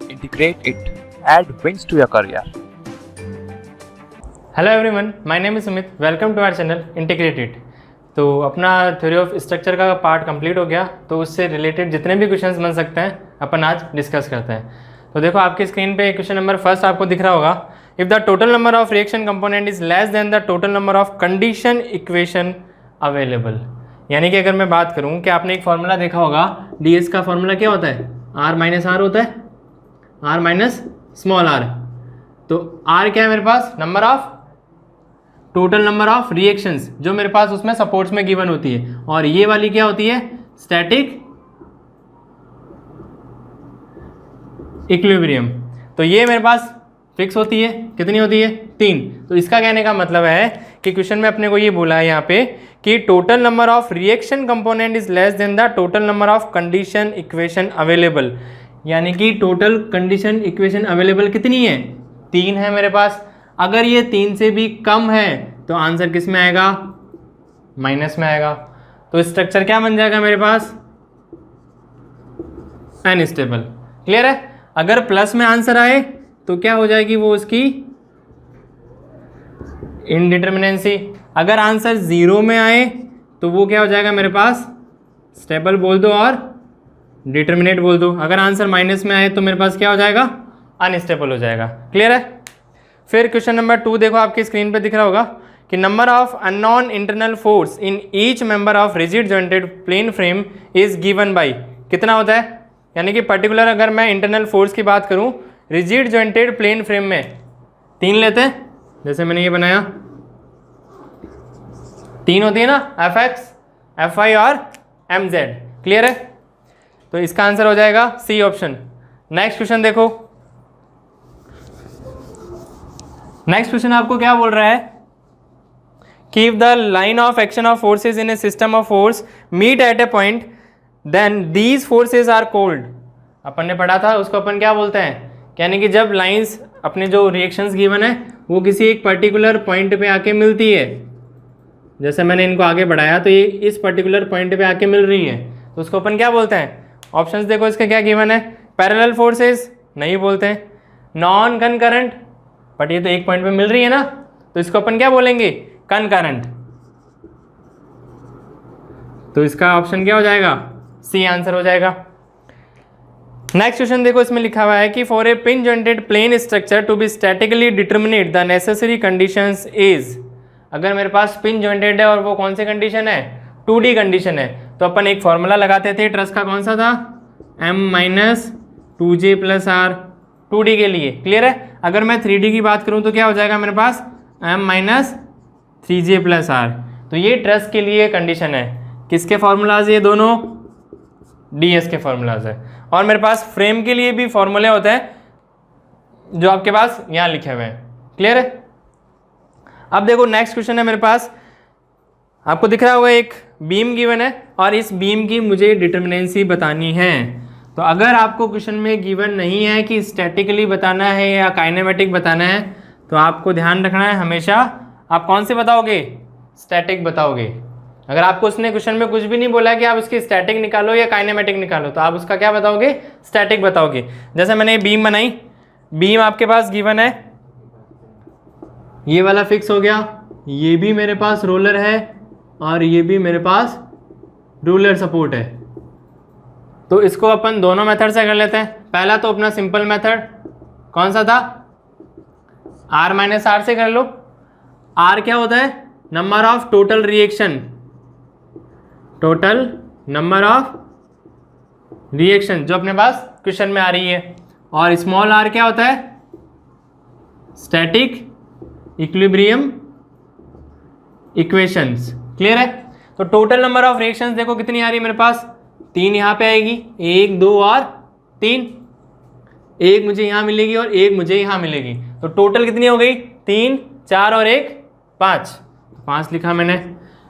integrate it, add wings to your career. Hello everyone, my name is Sumit. Welcome to our channel integrate it. तो अपना theory of structure का part complete हो गया, तो उससे related जितने भी क्वेश्चंस बन सकते हैं अपन आज डिस्कस करते हैं। तो देखो आपकी स्क्रीन पे क्वेश्चन नंबर फर्स्ट आपको दिख रहा होगा, if the total number of reaction component is less than the total number of condition equation available. यानी कि अगर मैं बात करूं कि आपने एक फॉर्मूला देखा होगा, ds का फॉर्मूला क्या होता है, r माइनस आर होता है, r माइनस स्मॉल r। तो r क्या है मेरे पास, number of total number of reactions जो मेरे पास उसमें सपोर्ट्स में गिवन होती है, और ये वाली क्या होती है, स्टैटिक इक्विलिब्रियम। तो ये मेरे पास फिक्स होती है, कितनी होती है, 3। तो इसका कहने का मतलब है कि क्वेश्चन में अपने को ये बोला है यहाँ पे कि total number of reaction component is less than the total number of condition equation available. यानी कि टोटल कंडीशन इक्वेशन अवेलेबल कितनी है, 3 है मेरे पास। अगर ये 3 से भी कम है तो आंसर किस में आएगा, माइनस में आएगा। तो स्ट्रक्चर क्या बन जाएगा मेरे पास, अनस्टेबल। क्लियर है। अगर प्लस में आंसर आए तो क्या हो जाएगी वो उसकी इनडिटर्मिनेंसी। अगर आंसर 0 में आए तो वो क्या हो जाएगा मेरे पास, स्टेबल बोल दो और डिटर्मिनेट बोल दो। अगर आंसर माइनस में आए तो मेरे पास क्या हो जाएगा, अनस्टेबल हो जाएगा। क्लियर है। फिर क्वेश्चन नंबर 2 देखो आपकी स्क्रीन पे दिख रहा होगा कि number of unknown internal force in each member of rigid jointed plane frame is given by, कितना होता है। यानी कि पर्टिकुलर अगर मैं इंटरनल फोर्स की बात करूं रिजिड जॉइंटेड प्लेन फ्रेम में 3 लेते हैं, जैसे मैंने ये बनाया 3 होती है ना, Fx, Fy और Mz। क्लियर है। तो इसका आंसर हो जाएगा सी ऑप्शन। नेक्स्ट क्वेश्चन देखो, नेक्स्ट क्वेश्चन आपको क्या बोल रहा है कि if the line of action of forces in a system of force meet at a point then these forces are called. अपन ने पढ़ा था उसको अपन क्या बोलते हैं, यानी कि जब लाइंस अपने जो रिएक्शंस गिवन है वो किसी एक पर्टिकुलर पॉइंट पे आके मिलती है, जैसे मैंने इनको आगे बढ़ाया तो ये इस पर्टिकुलर पॉइंट पे आके मिल रही है, तो उसको अपन क्या बोलते हैं। ऑप्शंस देखो इसके क्या गिवन है, पैरेलल फोर्सेस नहीं बोलते हैं, नॉन कनकरेंट, बट ये तो एक पॉइंट पे मिल रही है ना, तो इसको अपन क्या बोलेंगे, कनकरेंट। तो इसका ऑप्शन क्या हो जाएगा, सी आंसर हो जाएगा। नेक्स्ट क्वेश्चन देखो, इसमें लिखा हुआ है कि for a pin jointed plane structure to be statically determinate the necessary conditions is. अगर मेरे पास पिन जॉइंटेड है और वो कौन सी कंडीशन है, 2D कंडीशन है, तो अपन एक फॉर्मूला लगाते थे ट्रस का, कौन सा था, m-2j + r 2D के लिए। क्लियर है। अगर मैं 3D की बात करूं तो क्या हो जाएगा मेरे पास, m-3j + r। तो ये ट्रस के लिए कंडीशन है, किसके फॉर्मूलाज, ये दोनों ds के फॉर्मूलाज है। और मेरे पास फ्रेम के लिए भी फॉर्मूले होते हैं जो आपके पास यहाँ लिखे हुए हैं। क्लियर है। अब देखो नेक्स्ट क्वेश्चन है मेरे पास, आपको दिख रहा होगा एक बीम गिवन है और इस बीम की मुझे डिटर्मिनेंसी बतानी है। तो अगर आपको क्वेश्चन में गिवन नहीं है कि स्टैटिकली बताना है या काइनेमेटिक बताना है, तो आपको ध्यान रखना है हमेशा आप कौन से बताओगे, स्टैटिक बताओगे। अगर आपको उसने क्वेश्चन में कुछ भी नहीं बोला कि आप इसकी स्टैटिक निकालो या काइनेमेटिक निकालो, तो आप उसका क्या बताओगे, स्टैटिक बताओगे। जैसे मैंने ये बीम बनाई, बीम आपके पास गिवन है, ये वाला फिक्स हो गया, ये भी मेरे पास रोलर है और ये भी मेरे पास रोलर सपोर्ट है। तो इसको अपन दोनों मेथड से कर लेते हैं। पहला तो अपना सिंपल मेथड कौन सा था, r - r से कर लो। r क्या होता है, number of total reaction, total number of reaction जो अपने पास क्वेश्चन में आ रही है। और स्मॉल r क्या होता है, स्टैटिक इक्विलिब्रियम इक्वेशंस। क्लियर है। तो टोटल नंबर ऑफ रिएक्शंस देखो कितनी आ रही है मेरे पास, 3 यहाँ पे आएगी, 1 2 और 3, एक मुझे यहाँ मिलेगी और एक मुझे यहाँ मिलेगी। तो टोटल कितनी हो गई, 3 4 और 1 5, 5 लिखा मैंने।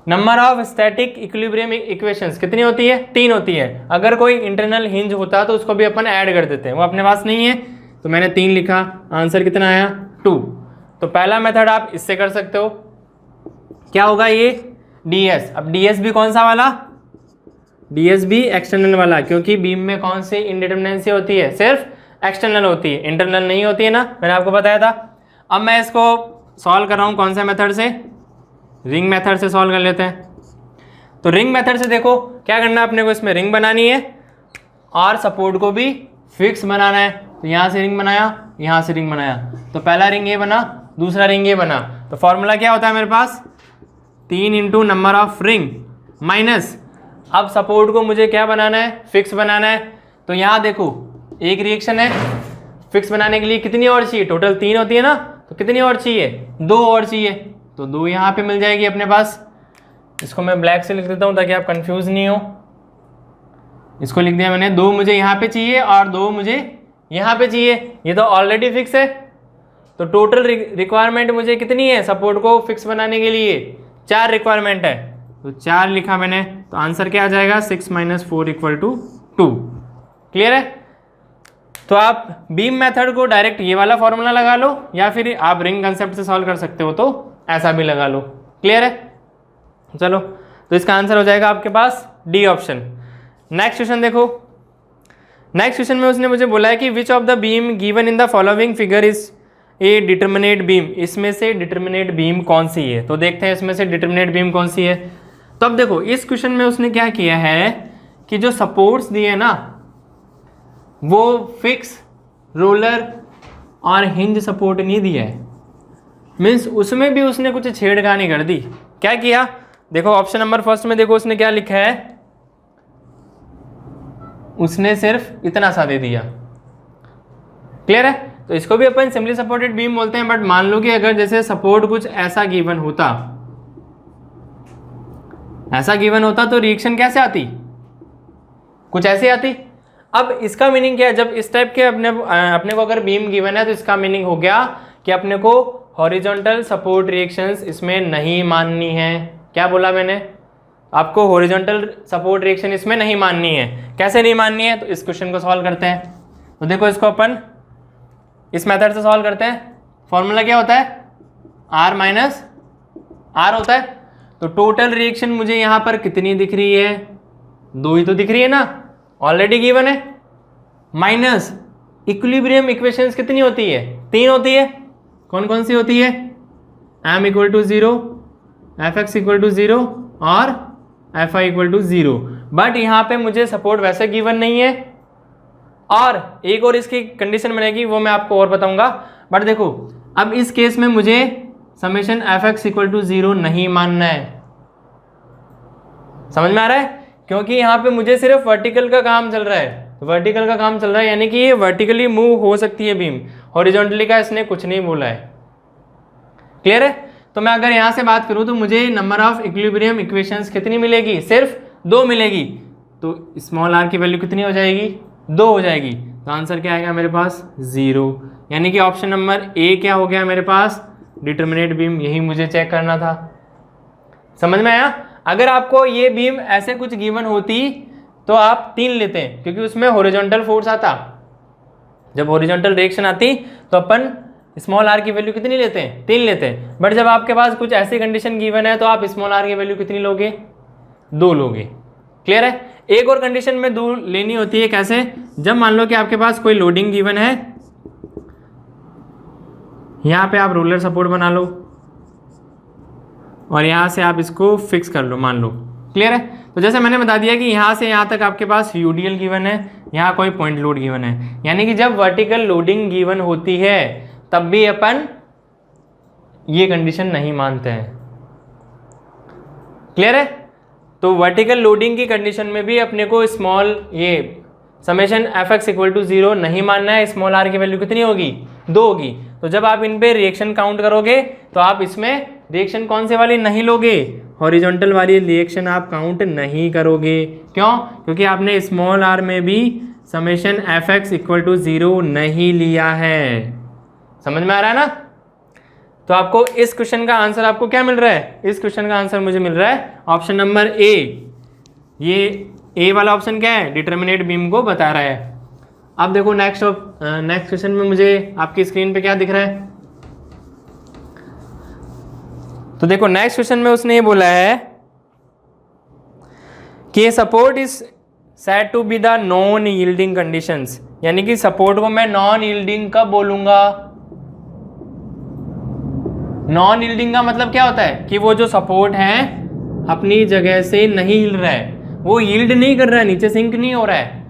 Number of static equilibrium equations कितनी होती है, 3 होती है। अगर कोई इंटरनल हिंज होता तो उसको भी अपन ऐड कर देते हैं, वो अपने पास नहीं है तो मैंने 3 लिखा। आंसर कितना आया, 2। तो पहला मेथड आप इससे कर सकते हो, क्या होगा ये ds। अब ds भी कौन सा वाला, ds भी एक्सटर्नल वाला, क्योंकि बीम में कौन सी इंडिटर्मिनेंसी होती है, सिर्फ एक्सटर्नल होती है, इंटरनल नहीं होती है ना, मैंने आपको बताया था। अब मैं इसको सॉल्व कर रहा हूँ कौन सा मेथड से, रिंग मेथड से सॉल्व कर लेते हैं। तो रिंग मेथड से देखो क्या करना है अपने को, इसमें रिंग बनानी है और सपोर्ट को भी फिक्स बनाना है। तो यहाँ से रिंग बनाया, यहाँ से रिंग बनाया, तो पहला रिंग ये बना, दूसरा रिंग ये बना। तो फॉर्मूला क्या होता है मेरे पास, 3 into number of ring minus, अब सपोर्ट को मुझे क्या बनाना है, फिक्स बनाना है। तो यहाँ देखो एक रिएक्शन है, फिक्स बनाने के लिए कितनी और चाहिए, टोटल 3 होती है ना, तो कितनी और चाहिए, 2 और चाहिए। तो 2 यहाँ पे मिल जाएगी अपने पास। इसको मैं ब्लैक से लिख देता हूँ ताकि आप कंफ्यूज नहीं हो। इसको लिख दिया मैंने, 2 मुझे यहाँ पे चाहिए और 2 मुझे यहाँ पे चाहिए, ये तो ऑलरेडी फिक्स है। तो टोटल रिक्वायरमेंट मुझे कितनी है सपोर्ट को फिक्स बनाने के लिए, 4 रिक्वायरमेंट है, तो 4 लिखा मैंने। तो आंसर क्या आ जाएगा, 6 - 4 = 2। क्लियर है। तो आप बीम मेथड को डायरेक्ट ये वाला फॉर्मूला लगा लो, या फिर आप रिंग कंसेप्ट से सॉल्व कर सकते हो, तो ऐसा भी लगा लो। क्लियर है। चलो, तो इसका आंसर हो जाएगा आपके पास डी ऑप्शन। नेक्स्ट क्वेश्चन देखो। नेक्स्ट क्वेश्चन में उसने मुझे बोला है कि which of the beam given in the following figure is a determinate beam, इसमें से डिटर्मिनेट बीम कौन सी है। तो देखते हैं इसमें से डिटर्मिनेट बीम कौन सी है। तो अब देखो इस क्वेश्चन में उसने क्या किया है कि जो सपोर्ट्स दिए ना वो फिक्स, रोलर और हिंज सपोर्ट नहीं दिया है, मीन्स उसमें भी उसने कुछ छेड़खानी कर दी। क्या किया, देखो ऑप्शन नंबर फर्स्ट में देखो उसने क्या लिखा है, उसने सिर्फ इतना सा दे दिया। क्लियर है। तो इसको भी अपन सिंपली सपोर्टेड बीम बोलते हैं, बट मान लो कि अगर जैसे सपोर्ट कुछ ऐसा गिवन होता, ऐसा गिवन होता तो रिएक्शन कैसे आती, कुछ ऐसे आती। अब इसका मीनिंग क्या है, जब इस टाइप के अपने को अगर बीम गिवन है तो इसका मीनिंग हो गया कि अपने को हॉरिजॉन्टल सपोर्ट रिएक्शंस इसमें नहीं माननी है। क्या बोला मैंने, आपको हॉरिजॉन्टल सपोर्ट रिएक्शन इसमें नहीं माननी है। कैसे नहीं माननी है, तो इस क्वेश्चन को सॉल्व करते हैं। तो देखो इसको अपन इस मेथड से सॉल्व करते हैं। फॉर्मूला क्या होता है, R माइनस R होता है। तो टोटल रिएक्शन मुझे यहाँ पर कितनी दिख रही है, 2 ही तो दिख रही है ना, ऑलरेडी गिवन है। माइनस इक्विलिब्रियम इक्वेशंस कितनी होती है, 3 होती है। कौन कौन सी होती है, m = 0, fx = 0 और fi = 0। बट यहाँ पे मुझे सपोर्ट वैसे गिवन नहीं है, और एक और इसकी कंडीशन बनेगी वो मैं आपको और बताऊंगा। बट देखो अब इस केस में मुझे समेशन fx = 0 नहीं मानना है। समझ में आ रहा है, क्योंकि यहाँ पे मुझे सिर्फ वर्टिकल का काम चल रहा है। वर्टिकल का काम चल रहा है यानी कि ये वर्टिकली मूव हो सकती है बीम, हॉरिजॉन्टली का इसने कुछ नहीं बोला है। क्लियर है। तो मैं अगर यहाँ से बात करूँ तो मुझे नंबर ऑफ इक्विलिब्रियम इक्वेशंस कितनी मिलेगी, सिर्फ 2 मिलेगी। तो स्मॉल r की वैल्यू कितनी हो जाएगी, 2 हो जाएगी। तो आंसर क्या आएगा मेरे पास, 0। यानी कि ऑप्शन नंबर ए क्या हो गया मेरे पास, डिटर्मिनेट बीम। यही मुझे चेक करना था। समझ में आया। अगर आपको ये बीम ऐसे कुछ गिवन होती तो आप 3 लेते हैं, क्योंकि उसमें हॉरिजॉन्टल फोर्स आता। जब हॉरिजॉन्टल रिएक्शन आती तो अपन स्मॉल r की वैल्यू कितनी लेते हैं, 3 लेते हैं। बट जब आपके पास कुछ ऐसी कंडीशन गिवन है तो आप स्मॉल r की वैल्यू कितनी लोगे, 2 लोगे। क्लियर है। एक और कंडीशन में 2 लेनी होती है। कैसे, जब मान लो कि आपके पास कोई लोडिंग गिवन है, यहाँ पे आप रोलर सपोर्ट बना लो और यहाँ से आप इसको फिक्स कर लो, मान लो। क्लियर है। तो जैसे मैंने बता दिया कि यहाँ से यहाँ तक आपके पास यूडीएल गिवन है, यहाँ कोई पॉइंट लोड गिवन है। यानी कि जब वर्टिकल लोडिंग गिवन होती है तब भी अपन ये कंडीशन नहीं मानते हैं। क्लियर है। तो वर्टिकल लोडिंग की कंडीशन में भी अपने को स्मॉल ये समेशन fx = 0 नहीं मानना है। स्मॉल r की वैल्यू कितनी होगी, 2 होगी। तो जब आप इन पे रिएक्शन काउंट करोगे तो आप इसमें रिएक्शन कौन से वाली नहीं लोगे, हॉरिजॉन्टल वाली रिएक्शन आप काउंट नहीं करोगे। क्यों, क्योंकि आपने स्मॉल r में भी समेशन fx = 0 नहीं लिया है। समझ में आ रहा है ना। तो आपको इस क्वेश्चन का आंसर आपको क्या मिल रहा है, इस क्वेश्चन का आंसर मुझे मिल रहा है ऑप्शन नंबर ए। ये ए वाला ऑप्शन क्या है, डिटर्मिनेट बीम को बता रहा है। अब देखो नेक्स्ट क्वेश्चन में मुझे आपकी स्क्रीन पे क्या दिख रहा है। तो देखो नेक्स्ट क्वेश्चन में उसने ये बोला है कि support is said to be the non yielding conditions, यानी कि सपोर्ट को मैं नॉन यील्डिंग कब बोलूंगा? नॉन यील्डिंग का मतलब क्या होता है कि वो जो सपोर्ट है अपनी जगह से नहीं हिल रहा है, वो यील्ड नहीं कर रहा है, नीचे सिंक नहीं हो रहा है।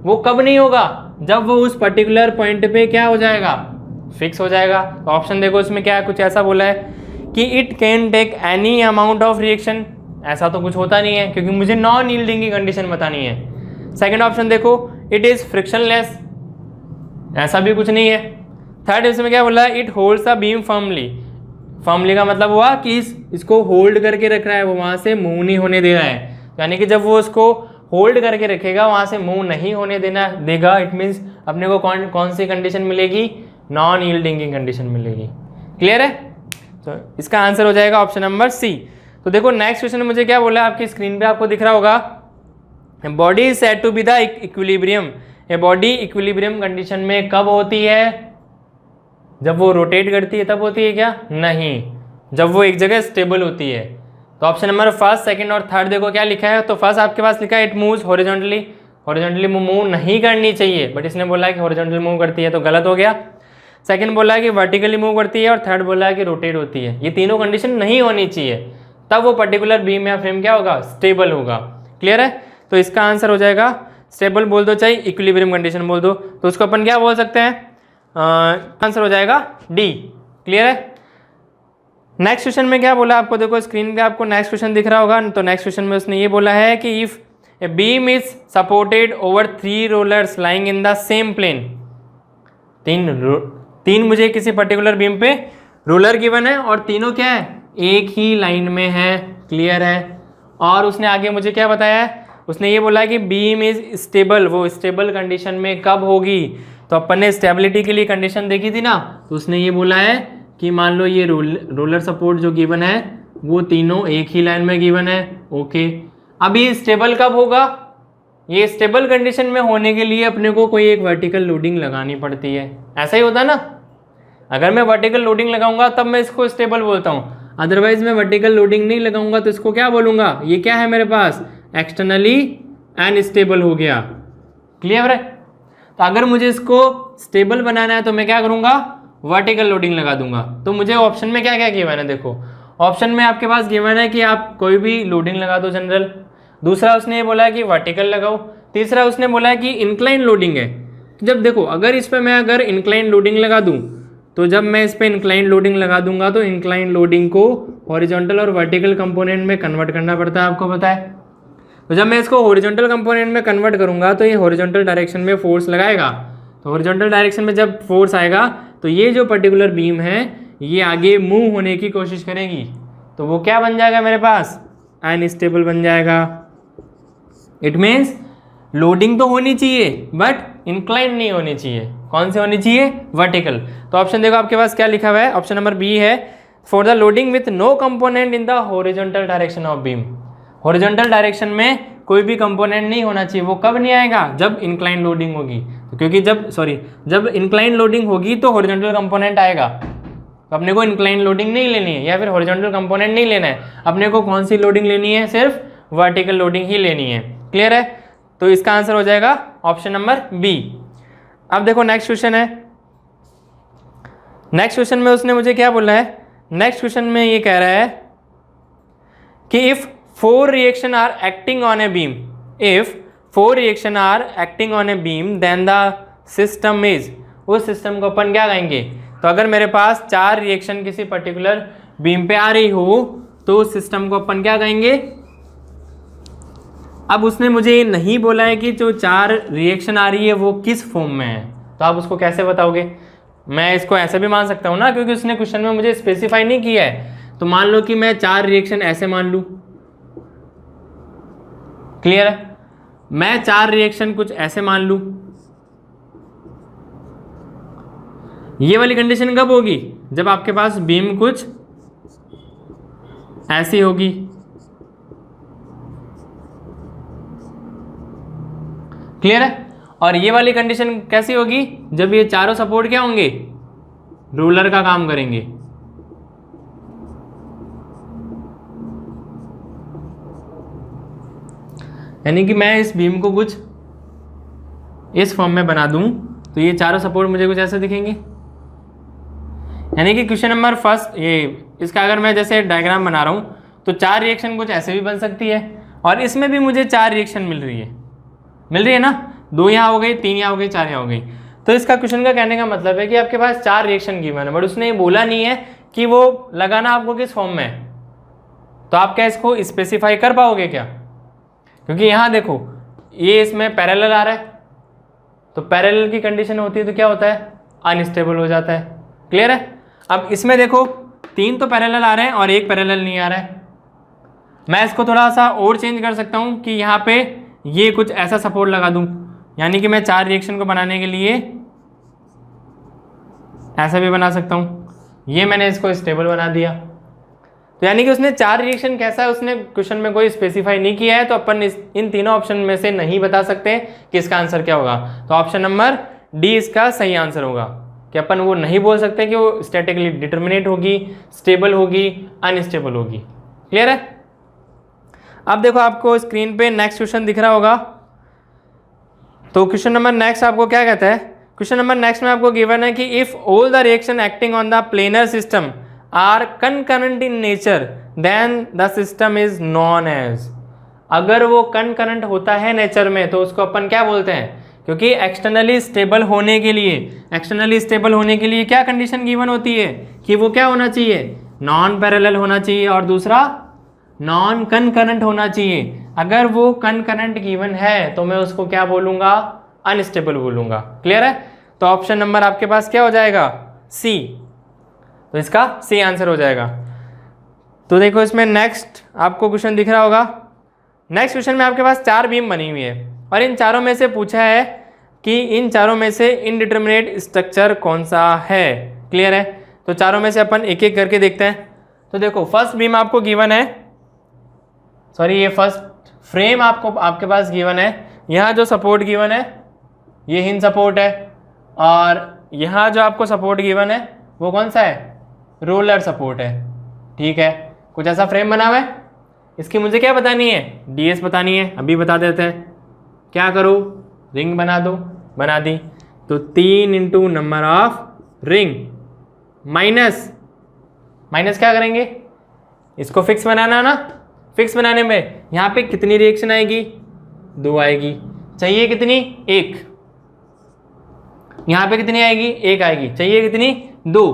वो कब नहीं होगा? जब वो उस पर्टिकुलर पॉइंट पे क्या हो जाएगा? फिक्स हो जाएगा। तो ऑप्शन देखो इसमें क्या है, कुछ ऐसा बोला है कि it can take any amount of reaction. ऐसा तो कुछ होता नहीं है क्योंकि मुझे नॉन यील्डिंग की कंडीशन बतानी है। सेकंड ऑप्शन देखो, इट इज फ्रिक्शनलेस, ऐसा भी कुछ नहीं है। थर्ड इसमें क्या बोला है, it holds a beam firmly. Firmly का मतलब हुआ कि इसको होल्ड करके रख रहा है, वो वहां से मूव नहीं होने दे रहा है। यानी कि जब वो उसको होल्ड करके रखेगा, वहां से मूव नहीं होने देगा, इट मीन्स अपने को कौन सी कंडीशन मिलेगी? नॉन यील्डिंग की कंडीशन मिलेगी। क्लियर है? तो इसका आंसर हो जाएगा ऑप्शन नंबर सी। तो देखो नेक्स्ट क्वेश्चन में मुझे क्या बोला है, आपकी स्क्रीन पे आपको दिख रहा होगा, body is said to be the equilibrium. ये बॉडी इक्विलिब्रियम कंडीशन में कब होती है? जब वो रोटेट करती है तब होती है क्या? नहीं, जब वो एक जगह स्टेबल होती है। तो ऑप्शन नंबर फर्स्ट, सेकंड और थर्ड देखो क्या लिखा है। तो फर्स्ट आपके पास लिखा है it moves horizontally. Horizontally move नहीं करनी चाहिए, बट इसने बोला है कि हॉरिजॉन्टली मूव करती है, तो गलत हो गया। सेकंड बोला है कि वर्टिकली मूव करती है, और थर्ड बोला है कि रोटेट होती है। ये तीनों कंडीशन नहीं होनी चाहिए, तब वो पर्टिकुलर बीम या फ्रेम क्या होगा? स्टेबल होगा। क्लियर है? तो इसका आंसर हो जाएगा, स्टेबल बोल दो चाहे इक्विलिब्रियम कंडीशन बोल दो, तो उसको अपन क्या बोल सकते हैं? आंसर हो जाएगा डी। क्लियर है? नेक्स्ट क्वेश्चन में क्या बोला आपको, देखो स्क्रीन पे आपको नेक्स्ट क्वेश्चन दिख रहा होगा। तो नेक्स्ट क्वेश्चन में उसने ये बोला है कि if a beam is supported over 3 rollers lying in the same plane. तीन मुझे किसी पर्टिकुलर बीम पे रोलर गिवन है और तीनों क्या है? एक ही लाइन में है। क्लियर है? और उसने आगे मुझे क्या बताया है, उसने ये बोला है कि बीम इज स्टेबल। वो स्टेबल कंडीशन में कब होगी? तो अपन ने स्टेबिलिटी के लिए कंडीशन देखी थी ना, तो उसने ये बोला है कि मान लो ये रोलर सपोर्ट जो गिवन है वो तीनों एक ही लाइन में गिवन है। ओके, अब ये स्टेबल कब होगा? ये स्टेबल कंडीशन में होने के लिए अपने को कोई एक वर्टिकल लोडिंग लगानी पड़ती है। ऐसा ही होता है ना, अगर मैं वर्टिकल लोडिंग लगाऊंगा तब मैं इसको स्टेबल बोलता हूँ, अदरवाइज मैं वर्टिकल लोडिंग नहीं लगाऊंगा तो इसको क्या बोलूंगा? ये क्या है मेरे पास? एक्सटर्नली अनस्टेबल हो गया। क्लियर है? तो अगर मुझे इसको स्टेबल बनाना है तो मैं क्या करूंगा? वर्टिकल लोडिंग लगा दूंगा। तो मुझे ऑप्शन में क्या क्या गिवन है, देखो ऑप्शन में आपके पास गिवन है कि आप कोई भी लोडिंग लगा दो जनरल। दूसरा उसने ये बोला है कि वर्टिकल लगाओ। तीसरा उसने बोला है कि इंक्लाइन लोडिंग है। तो जब देखो अगर इस पर मैं अगर इंक्लाइन लोडिंग लगा दूं, तो जब मैं इस पर इंक्लाइन लोडिंग लगा दूंगा तो इंक्लाइन लोडिंग को हॉरिजॉन्टल और वर्टिकल कंपोनेंट में कन्वर्ट करना पड़ता है, आपको पता है। तो जब मैं इसको हॉरिजॉन्टल कंपोनेंट में कन्वर्ट करूंगा तो ये हॉरिजॉन्टल डायरेक्शन में फोर्स लगाएगा। तो हॉरिजॉन्टल डायरेक्शन में जब फोर्स आएगा तो ये जो पर्टिकुलर बीम है ये आगे मूव होने की कोशिश करेगी। तो वो क्या बन जाएगा मेरे पास? अनस्टेबल बन जाएगा। इट मीन्स लोडिंग तो होनी चाहिए बट इंक्लाइन नहीं होनी चाहिए। कौन सी होनी चाहिए? वर्टिकल। तो ऑप्शन देखो आपके पास क्या लिखा हुआ है, ऑप्शन नंबर बी है, for the loading with no component in the horizontal direction of beam. Horizontal direction में कोई भी कंपोनेंट नहीं होना चाहिए। वो कब नहीं आएगा? जब इंक्लाइन लोडिंग होगी। तो क्योंकि जब इंक्लाइन लोडिंग होगी तो हॉरिजॉन्टल कंपोनेंट आएगा। तो अपने को इंक्लाइन लोडिंग नहीं लेनी है या फिर हॉरिजॉन्टल कंपोनेंट नहीं लेना है, अपने को कौन सी लोडिंग लेनी है? सिर्फ वर्टिकल लोडिंग ही लेनी है। क्लियर है? तो इसका आंसर हो जाएगा ऑप्शन नंबर बी। अब देखो नेक्स्ट क्वेश्चन है। नेक्स्ट क्वेश्चन में उसने मुझे क्या बोला है, नेक्स्ट क्वेश्चन में ये कह रहा है कि if 4 reaction are acting on a beam, if 4 reaction are acting on a beam then the system is, उस सिस्टम को अपन क्या कहेंगे? तो अगर मेरे पास 4 रिएक्शन किसी पर्टिकुलर बीम पे आ रही हो तो उस सिस्टम को अपन क्या कहेंगे? अब उसने मुझे ये नहीं बोला है कि जो 4 रिएक्शन आ रही है वो किस फॉर्म में है, तो आप उसको कैसे बताओगे? मैं इसको ऐसे भी मान सकता हूँ ना, क्योंकि उसने क्वेश्चन में मुझे स्पेसिफाई नहीं किया है। तो मान लो कि मैं 4 रिएक्शन ऐसे मान लूँ। क्लियर है? मैं 4 रिएक्शन कुछ ऐसे मान लूँ। ये वाली कंडीशन कब होगी? जब आपके पास बीम कुछ ऐसी होगी। क्लियर है? और ये वाली कंडीशन कैसी होगी? जब ये चारों सपोर्ट क्या होंगे? रोलर का काम करेंगे। यानी कि मैं इस बीम को कुछ इस फॉर्म में बना दूं तो ये चारों सपोर्ट मुझे कुछ ऐसे दिखेंगे। यानी कि क्वेश्चन नंबर फर्स्ट ये इसका अगर मैं जैसे डायग्राम बना रहा हूँ तो 4 रिएक्शन कुछ ऐसे भी बन सकती है, और इसमें भी मुझे 4 रिएक्शन मिल रही है ना, 2 यहाँ हो गई, 3 यहाँ हो गई, 4 यहाँ हो गई। तो इसका क्वेश्चन का कहने का मतलब है कि आपके पास 4 रिएक्शन गिवन है, बट उसने ये बोला नहीं है कि वो लगाना आपको किस फॉर्म में है। तो आप क्या इसको स्पेसिफाई कर पाओगे क्या? क्योंकि यहाँ देखो ये इसमें पैरेलल आ रहा है, तो पैरेलल की कंडीशन होती है तो क्या होता है, अनस्टेबल हो जाता है। क्लियर है? अब इसमें देखो 3 तो पैरेलल आ रहे हैं और 1 पैरेलल नहीं आ रहा है। मैं इसको थोड़ा सा और चेंज कर सकता हूँ कि यहाँ पे ये कुछ ऐसा सपोर्ट लगा दूँ, यानी कि मैं 4 रिएक्शन को बनाने के लिए ऐसा भी बना सकता हूँ। ये मैंने इसको स्टेबल बना दिया। तो यानी कि उसने 4 रिएक्शन कैसा है उसने क्वेश्चन में कोई स्पेसिफाई नहीं किया है, तो अपन इन तीनों ऑप्शन में से नहीं बता सकते कि इसका आंसर क्या होगा। तो ऑप्शन नंबर डी इसका सही आंसर होगा, कि अपन वो नहीं बोल सकते कि वो स्टैटिकली डिटर्मिनेट होगी, स्टेबल होगी, अनस्टेबल होगी। क्लियर है? अब देखो आपको स्क्रीन पे नेक्स्ट क्वेश्चन दिख रहा होगा। तो क्वेश्चन नंबर नेक्स्ट आपको क्या कहता है? क्वेश्चन नंबर नेक्स्ट में आपको गिवन है कि if all the reaction acting on the planar system are concurrent in nature then the system is non edge. अगर वो कंकरेंट होता है नेचर में तो उसको अपन क्या बोलते हैं? क्योंकि एक्सटर्नली स्टेबल होने के लिए क्या कंडीशन गिवन होती है कि वो क्या होना चाहिए, नॉन पैरेलल होना चाहिए और दूसरा नॉन कंकरेंट होना चाहिए। अगर वो कंकरेंट गिवन है तो मैं उसको क्या बोलूंगा, अनस्टेबल बोलूंगा। क्लियर है? तो ऑप्शन नंबर आपके पास क्या हो जाएगा, सी। तो इसका सी आंसर हो जाएगा। तो देखो इसमें नेक्स्ट आपको क्वेश्चन दिख रहा होगा। नेक्स्ट क्वेश्चन में आपके पास 4 बीम बनी हुई है और इन चारों में से पूछा है कि इन चारों में से इनडिटर्मिनेट स्ट्रक्चर कौन सा है। क्लियर है? तो चारों में से अपन एक एक करके देखते हैं। तो देखो फर्स्ट बीम आपको गिवन है, सॉरी ये फर्स्ट फ्रेम आपके पास गिवन है। यहाँ जो सपोर्ट गिवन है ये हिंज सपोर्ट है, और यहाँ जो आपको सपोर्ट गिवन है वो कौन सा है, रोलर सपोर्ट है। ठीक है, कुछ ऐसा फ्रेम बना हुआ है। इसकी मुझे क्या बतानी है, डीएस बतानी है। अभी बता देते हैं। क्या करो, रिंग बना दो, बना दी। तो 3 into number of ring minus क्या करेंगे, इसको फिक्स बनाना ना। फिक्स बनाने में यहाँ पे कितनी रिएक्शन आएगी, 2 आएगी। चाहिए कितनी, 1। यहाँ पे कितनी आएगी, 1 आएगी। चाहिए कितनी, 2।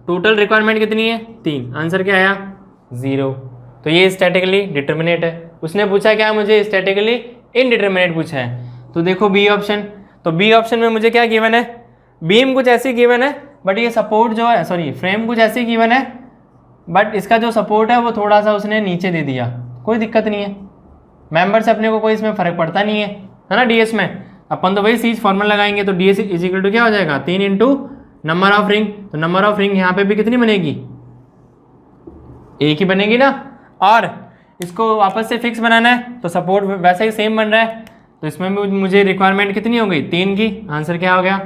टोटल रिक्वायरमेंट कितनी है, 3। आंसर क्या आया, 0। तो ये स्टैटिकली डिटर्मिनेट है। उसने पूछा क्या मुझे, स्टैटिकली इनडिटर्मिनेट पूछा है। तो देखो बी ऑप्शन, तो बी ऑप्शन में मुझे क्या गिवन है, बीम कुछ ऐसी गिवन है, बट ये सपोर्ट जो है, सॉरी फ्रेम कुछ ऐसी गिवन है, बट इसका जो सपोर्ट है वो थोड़ा सा उसने नीचे दे दिया। कोई दिक्कत नहीं है, मेंबर से अपने को कोई इसमें फर्क पड़ता नहीं है ना। डीएस में अपन तो वही सीज फॉर्मूला लगाएंगे। तो डीएस इज इक्वल टू क्या हो जाएगा, 3 इंटू नंबर ऑफ रिंग। तो नंबर ऑफ रिंग यहाँ पे भी कितनी बनेगी, 1 ही बनेगी ना। और इसको वापस से फिक्स बनाना है तो सपोर्ट वैसे ही सेम बन रहा है। तो इसमें मुझे रिक्वायरमेंट कितनी हो गई, 3 की। आंसर क्या हो गया,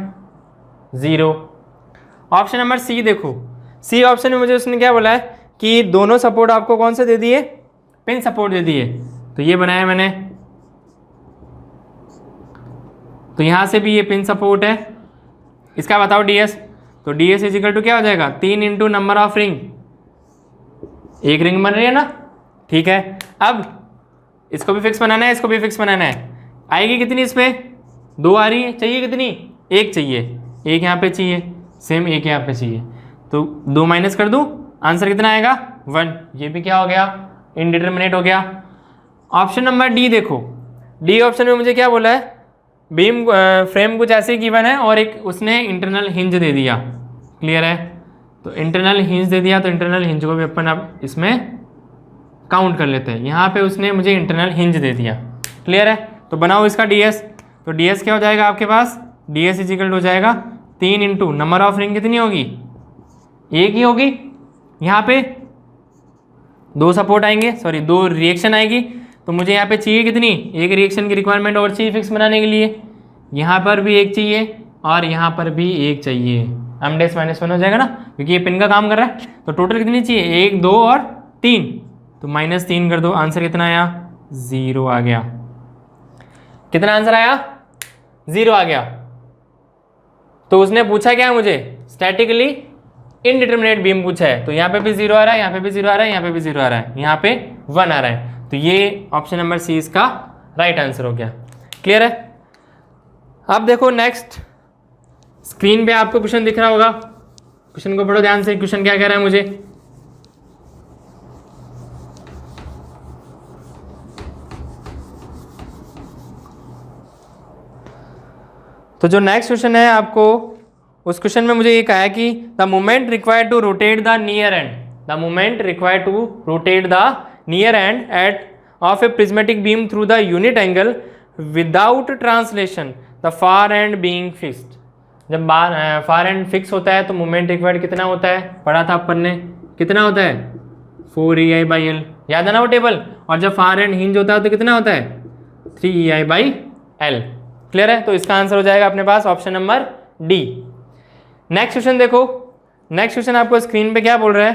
0। ऑप्शन नंबर सी देखो, सी ऑप्शन में मुझे उसने क्या बोला है कि दोनों सपोर्ट आपको कौन से दे दिए, पिन सपोर्ट दे दिए। तो ये बनाया मैंने, तो यहाँ से भी ये पिन सपोर्ट है। इसका बताओ डीएस। तो डीएस इज इक्वल टू क्या हो जाएगा, 3 into number of ring. 1 ring बन रही है ना। ठीक है, अब इसको भी फिक्स बनाना है, इसको भी फिक्स बनाना है। आएगी कितनी इस पर, 2 आ रही है। चाहिए कितनी, 1 चाहिए। 1 यहाँ पे चाहिए, सेम 1 यहाँ पे चाहिए। तो 2 माइनस कर दूँ, आंसर कितना आएगा, 1। ये भी क्या हो गया, इनडिटर्मिनेट हो गया। ऑप्शन नंबर डी देखो, डी ऑप्शन में मुझे क्या बोला है, बीम फ्रेम कुछ ऐसे गिवन है और एक उसने इंटरनल हिंज दे दिया। क्लियर है? तो इंटरनल हिंज दे दिया, तो इंटरनल हिंज को भी अपन अब इसमें काउंट कर लेते हैं। यहाँ पे उसने मुझे इंटरनल हिंज दे दिया। क्लियर है? तो बनाओ इसका डीएस। तो डीएस क्या हो जाएगा आपके पास, डीएस इज इक्वल हो जाएगा 3 इंटू नंबर ऑफ रिंग कितनी होगी, 1 ही होगी। यहाँ पे 2 सपोर्ट आएंगे, सॉरी 2 रिएक्शन आएगी। तो मुझे यहाँ पे चाहिए कितनी, 1 रिएक्शन की रिक्वायरमेंट और चाहिए फिक्स बनाने के लिए। यहाँ पर भी 1 चाहिए और यहाँ पर भी 1 चाहिए। एमडेस -1 हो जाएगा ना, क्योंकि ये पिन का काम कर रहा है। तो टोटल कितनी चाहिए, 1, 2 और 3। तो -3 कर दो, आंसर कितना आया, 0 आ गया। कितना आंसर आया? 0 आ गया। तो उसने पूछा क्या मुझे? स्टैटिकली इनडिटर्मिनेट बीम पूछा है, तो यहाँ पे भी 0 आ रहा है, यहाँ पे भी 0 आ रहा है, यहाँ पे भी 0 आ रहा है, यहाँ पे 1 आ रहा है। तो ये ऑप्शन नंबर सी इसका राइट आंसर हो गया। क्लियर है? अब देखो नेक्स्ट, स्क्रीन पे आपको क्वेश्चन दिख रहा होगा, क्वेश्चन को पढ़ो ध्यान से। क्वेश्चन क्या कह रहा है मुझे? तो जो नेक्स्ट क्वेश्चन है आपको, उस क्वेश्चन में मुझे ये कहा है कि the moment required to rotate the near end, the moment required to rotate the near end at of a prismatic beam through the unit angle without translation the far end being fixed. जब far and fix होता है तो moment required कितना होता है? पढ़ा था अपन ने, कितना होता है? 4EI/L, याद है ना वो टेबल। और जब फार एंड हिंज होता है तो कितना होता है? 3EI/L। क्लियर है? तो इसका आंसर हो जाएगा अपने पास option number D. Next question देखो, नेक्स्ट क्वेश्चन आपको स्क्रीन पे क्या बोल रहा है?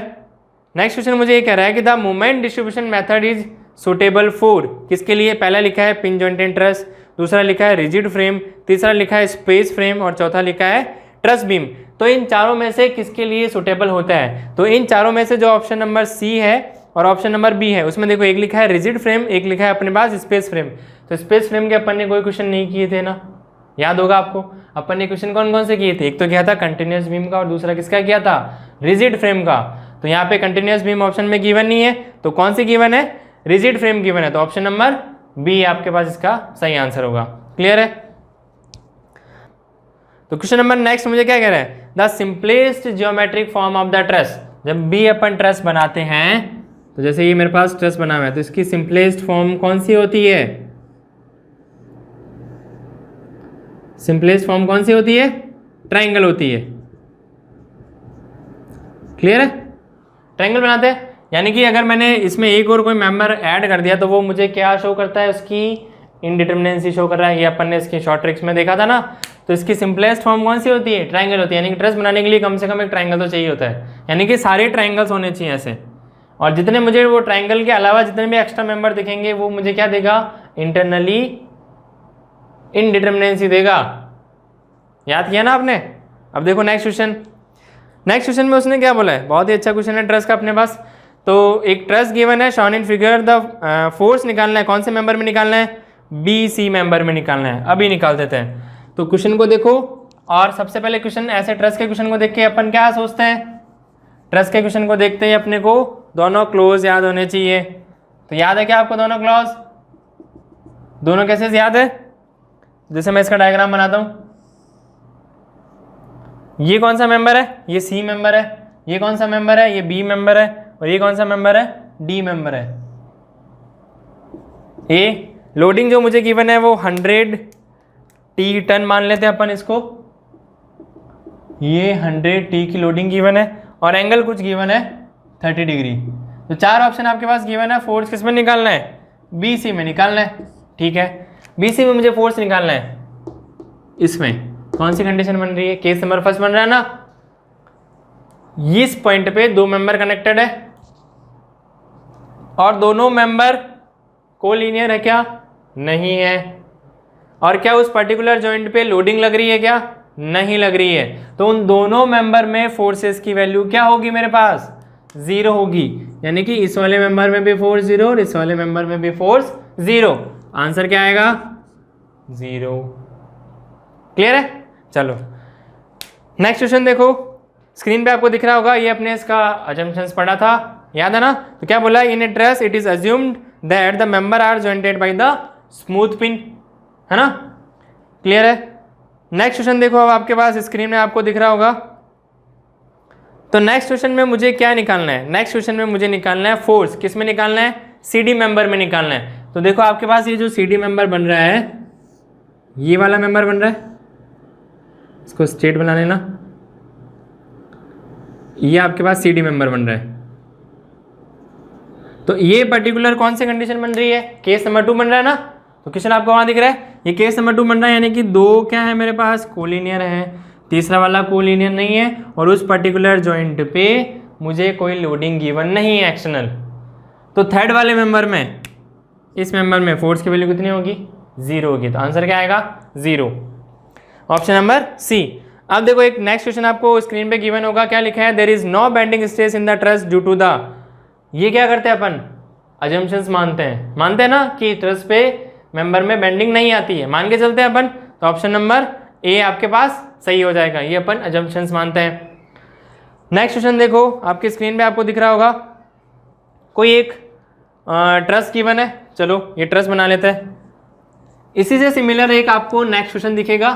नेक्स्ट क्वेश्चन मुझे ये कह रहा है कि the moment distribution method is suitable for, किसके लिए? पहला लिखा है पिन जॉइंटेड ट्रस, दूसरा लिखा है रिजिड फ्रेम, तीसरा लिखा है स्पेस फ्रेम और चौथा लिखा है ट्रस बीम। तो इन चारों में से किसके लिए सुटेबल होता है? तो इन चारों में से जो ऑप्शन नंबर सी है और ऑप्शन नंबर बी है, उसमें देखो एक लिखा है रिजिड फ्रेम, एक लिखा है अपने पास स्पेस फ्रेम। तो स्पेस फ्रेम के अपन ने कोई क्वेश्चन नहीं किए थे ना, याद होगा आपको। अपन ने क्वेश्चन कौन कौन से किए थे? एक तो किया था कंटिन्यूस बीम का और दूसरा किसका किया था? रिजिड फ्रेम का। तो यहाँ पे कंटिन्यूस बीम ऑप्शन में गिवन नहीं है, तो कौन सी गिवन है? रिजिड फ्रेम गिवन है। तो ऑप्शन नंबर बी आपके पास इसका सही आंसर होगा। क्लियर है? तो क्वेश्चन नंबर नेक्स्ट मुझे क्या कह रहा है? The simplest geometric form of the truss. जब भी अपन ट्रस बनाते हैं, तो जैसे ये मेरे पास ट्रस बना हुआ है, तो इसकी सिंपलेस्ट फॉर्म कौन सी होती है? सिंपलेस्ट फॉर्म कौन सी होती है? ट्रायंगल होती है। क्लियर है? ट्रायंगल बनाते हैं, यानी कि अगर मैंने इसमें एक और कोई मेंबर ऐड कर दिया तो वो मुझे क्या शो करता है? उसकी इनडिटर्मिनेंसी शो कर रहा है। ये अपन ने इसकी शॉर्ट ट्रिक्स में देखा था ना। तो इसकी सिंपलेस्ट फॉर्म कौन सी होती है? ट्रायंगल होती है। यानी कि ट्रस बनाने के लिए कम से कम एक ट्रायंगल तो चाहिए होता है, यानी कि सारे ट्रायंगल्स होने चाहिए ऐसे। और जितने मुझे वो ट्रायंगल के अलावा जितने भी एक्स्ट्रा मेंबर दिखेंगे वो मुझे क्या देगा? इंटरनली इनडिटर्मिनेंसी देगा। याद किया ना आपने? अब देखो नेक्स्ट क्वेश्चन, नेक्स्ट क्वेश्चन में उसने क्या बोला है? बहुत ही अच्छा क्वेश्चन है ट्रस का अपने पास। तो एक ट्रस गिवन है, shown in figure the force निकालना है। कौन से मेंबर में निकालना है? बी सी मेंबर में निकालना है। अभी निकाल देते हैं। तो क्वेश्चन को देखो, और सबसे पहले क्वेश्चन ऐसे ट्रस के क्वेश्चन को देख के अपन क्या सोचते हैं? ट्रस के क्वेश्चन को देखते ही अपने को दोनों क्लोज याद होने चाहिए। तो याद है क्या आपको दोनों क्लोज? दोनों कैसे याद है? जैसे मैं इसका डायग्राम बनाता हूं, ये कौन सा मेंबर है? ये सी मेंबर है। ये कौन सा मेंबर है? ये बी मेंबर है। और ये कौन सा मेंबर है? डी मेंबर है। ए लोडिंग जो मुझे गिवन है वो 100 टी टन मान लेते हैं अपन इसको। ये 100 टी की लोडिंग गिवन है और एंगल कुछ गिवन है 30 डिग्री। तो चार ऑप्शन आपके पास गिवन है। फोर्स किस में निकालना है? बी सी में निकालना है। ठीक है, बी सी में मुझे फोर्स निकालना है। इसमें कौन सी कंडीशन बन रही है? केस नंबर फर्स्ट बन रहा है ना। इस पॉइंट पे दो मेंबर कनेक्टेड है और दोनों मेंबर कोलिनियर है क्या? नहीं है। और क्या उस पर्टिकुलर जॉइंट पे लोडिंग लग रही है क्या? नहीं लग रही है। तो उन दोनों मेंबर में फोर्सेस की वैल्यू क्या होगी? मेरे पास 0 होगी। यानी कि इस वाले मेंबर में भी फोर्स 0 और इस वाले मेंबर में भी फोर्स 0। आंसर क्या आएगा? 0। क्लियर है? चलो नेक्स्ट क्वेश्चन देखो, स्क्रीन पे आपको दिख रहा होगा। ये अपने इसका अजम्पशंस पढ़ा था, याद है ना। तो क्या बोला? In a truss it is assumed that the member are jointed by the smooth pin, है ना। क्लियर है? नेक्स्ट क्वेश्चन देखो, अब आपके पास स्क्रीन में आपको दिख रहा होगा। तो नेक्स्ट क्वेश्चन में मुझे क्या निकालना है? नेक्स्ट क्वेश्चन में मुझे निकालना है फोर्स। किस में निकालना है? सीडी मेंबर में निकालना है। तो देखो आपके पास ये जो सीडी मेंबर बन रहा है, ये वाला मेंबर बन रहा है, इसको स्ट्रेट बना लेना। ये आपके पास सीडी मेंबर बन रहा है। तो ये पर्टिकुलर कौन सी कंडीशन बन रही है? केस नंबर 2 बन रहा है ना। तो क्वेश्चन आपको वहां दिख रहा है, ये केस नंबर 2 बन रहा है। यानी कि दो क्या है मेरे पास? कोलिनियर है, तीसरा वाला कोलिनियर नहीं है और उस पर्टिकुलर जॉइंट पे मुझे कोई लोडिंग गिवन नहीं है एक्सटर्नल। तो थर्ड वाले मेंबर में, इस मेंबर में फोर्स की वैल्यू कितनी होगी? 0 होगी, तो आंसर क्या आएगा 0, ऑप्शन नंबर सी। अब देखो एक नेक्स्ट क्वेश्चन आपको स्क्रीन पे गिवन होगा, क्या लिखा है, there is no bending stress in the truss due to the, ये क्या करते हैं अपन, अजम्पशंस मानते हैं ना कि ट्रस पे मेंबर में बेंडिंग नहीं आती है, मान के चलते हैं अपन, तो ऑप्शन नंबर ए आपके पास सही हो जाएगा, ये अपन अजम्पशंस मानते हैं। नेक्स्ट क्वेश्चन देखो आपकी स्क्रीन पे आपको दिख रहा होगा, कोई एक ट्रस गिवन है, चलो ये ट्रस बना लेते हैं। इसी से सिमिलर एक आपको नेक्स्ट क्वेश्चन दिखेगा,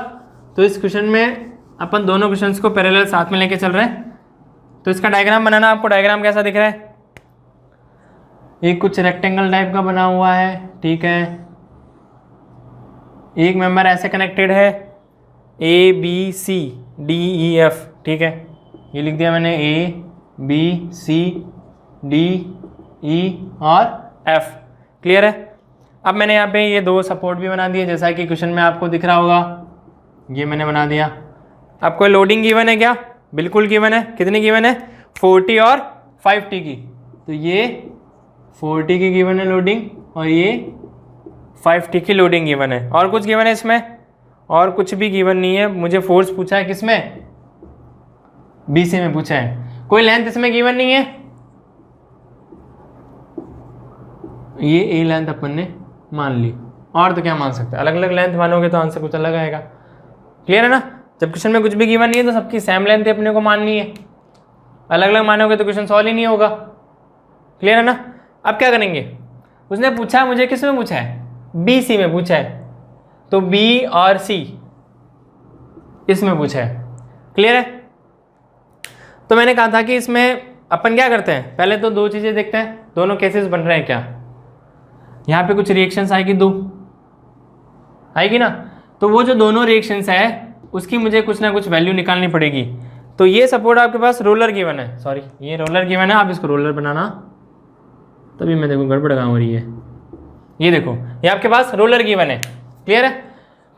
तो इस क्वेश्चन में अपन दोनों क्वेश्चंस को पैरेलल साथ में लेके चल रहे हैं, तो इसका डायग्राम बनाना, आपको डायग्राम कैसा दिख रहा है, एक कुछ रेक्टेंगल टाइप का बना हुआ है, ठीक है, एक मेंबर ऐसे कनेक्टेड है A B C D E F, ठीक है, ये लिख दिया मैंने ए बी सी डी ई और एफ, क्लियर है। अब मैंने यहाँ पे ये दो सपोर्ट भी बना दिए, जैसा कि क्वेश्चन में आपको दिख रहा होगा, ये मैंने बना दिया। आपको लोडिंग गिवन है क्या, बिल्कुल गिवन है, कितनी गिवन है, 40 और 50 की, तो ये 40 की गिवन है लोडिंग और ये 50 की लोडिंग गिवन है, और कुछ गिवन है इसमें, और कुछ भी गिवन नहीं है। मुझे फोर्स पूछा है किसमें, BC में पूछा है, कोई लेंथ इसमें गिवन नहीं है, ये ए लेंथ अपन ने मान ली, और तो क्या मान सकते हैं, अलग अलग लेंथ मानोगे तो आंसर कुछ अलग आएगा, क्लियर है ना। जब क्वेश्चन में कुछ भी गिवन नहीं है तो सबकी सेम लेंथ अपने को माननी है, अलग अलग मानोगे तो क्वेश्चन सॉल्व ही नहीं होगा, क्लियर है ना। अब क्या करेंगे, उसने पूछा है मुझे, किस में पूछा है, BC में पूछा है, तो B और C इसमें पूछा है, क्लियर है। तो मैंने कहा था कि इसमें अपन क्या करते हैं, पहले तो दो चीज़ें देखते हैं, दोनों केसेस बन रहे हैं क्या, यहाँ पे कुछ रिएक्शंस आएगी, दो आएगी ना, तो वो जो दोनों रिएक्शंस है उसकी मुझे कुछ ना कुछ वैल्यू निकालनी पड़ेगी। तो ये सपोर्ट आपके पास रोलर गिवन है, सॉरी ये रोलर गिवन है, आप इसको रोलर बनाना, तभी मैं देखो गड़बड़ कहाँ हो रही है, ये देखो ये आपके पास रोलर गिवन है, क्लियर है।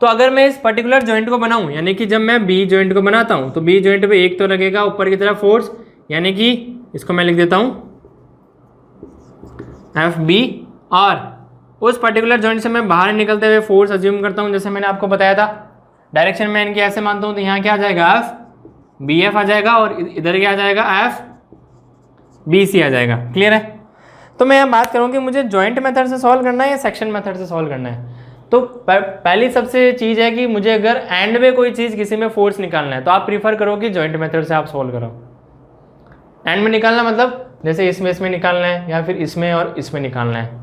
तो अगर मैं इस पर्टिकुलर जॉइंट को बनाऊं, यानी कि जब मैं बी जॉइंट को बनाता हूं, तो बी जॉइंट पे एक तो लगेगा ऊपर की तरफ फोर्स, यानी कि इसको मैं लिख देता हूं FB, और उस पर्टिकुलर जॉइंट से मैं बाहर निकलते हुए फोर्स अज्यूम करता हूं, जैसे मैंने आपको बताया था, डायरेक्शन में इनकी ऐसे मानता हूं, तो यहाँ क्या आ जाएगा FBF आ जाएगा, और इधर क्या आ जाएगा FBC आ जाएगा, क्लियर है। तो मैं यहाँ बात करूँ कि मुझे जॉइंट मेथड से सॉल्व करना है या सेक्शन मेथड से सॉल्व करना है, तो पहली सबसे चीज़ है कि मुझे अगर एंड में कोई चीज़ किसी में फोर्स निकालना है, तो आप प्रीफर करो कि जॉइंट मेथड से आप सॉल्व करो। एंड में निकालना मतलब जैसे इसमें निकालना है, या फिर इसमें और इसमें निकालना है।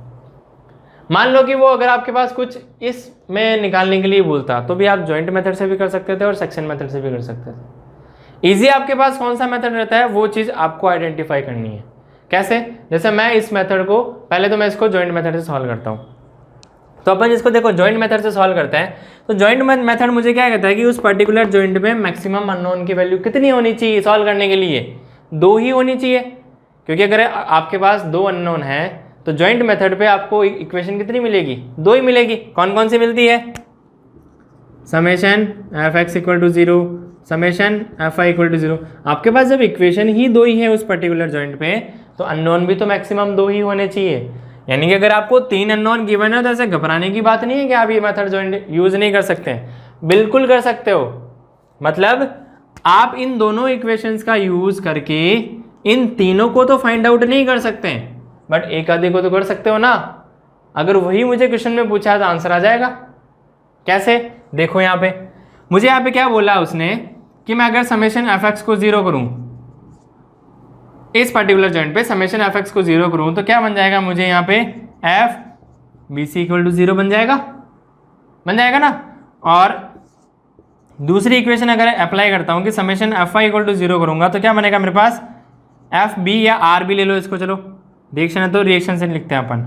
मान लो कि वो अगर आपके पास कुछ इसमें निकालने के लिए बोलता, तो भी आप जॉइंट मेथड से भी कर सकते थे और सेक्शन मेथड से भी कर सकते थे। ईजी आपके पास कौन सा मेथड रहता है, वो चीज़ आपको आइडेंटिफाई करनी है। कैसे, जैसे मैं इस मेथड को, पहले तो मैं इसको जॉइंट मेथड से सॉल्व करता हूँ, तो अपन इसको देखो जॉइंट मेथड से सॉल्व करते हैं, तो जॉइंट मेथड मुझे क्या कहता है कि उस पर्टिकुलर जॉइंट में मैक्सिमम अननोन की वैल्यू कितनी होनी चाहिए सॉल्व करने के लिए, 2 ही होनी चाहिए, क्योंकि अगर आपके पास 2 अननोन है तो जॉइंट मेथड पे आपको इक्वेशन कितनी मिलेगी, 2 ही मिलेगी। कौन कौन सी मिलती है, summation fx equal to 0, summation fy equal to 0। आपके पास जब इक्वेशन ही 2 ही है उस पर्टिकुलर जॉइंट पे, तो अननोन भी तो मैक्सिमम 2 ही होने चाहिए। यानी कि अगर आपको 3 अननोन गिवन है तो ऐसे घबराने की बात नहीं है कि आप ये मेथड जॉइंट यूज़ नहीं कर सकते हैं, बिल्कुल कर सकते हो। मतलब आप इन दोनों इक्वेशंस का यूज़ करके इन तीनों को तो फाइंड आउट नहीं कर सकते हैं, बट एक आधे को तो कर सकते हो ना। अगर वही मुझे क्वेश्चन में पूछा है तो आंसर आ जाएगा। कैसे, देखो यहाँ पे मुझे यहाँ पे क्या बोला उसने कि मैं अगर समेशन fx को 0 करूँ, इस पर्टिकुलर जॉइंट पे समेशन fx को 0 करूँ, तो क्या बन जाएगा मुझे यहाँ पे FBC इक्वल टू 0 बन जाएगा ना। और दूसरी इक्वेशन अगर अप्लाई करता हूँ कि समेशन fy इक्वल टू 0 करूँगा, तो क्या बनेगा मेरे पास FB या RB ले लो इसको, चलो रिएक्शन है तो रिएक्शन से लिखते हैं अपन,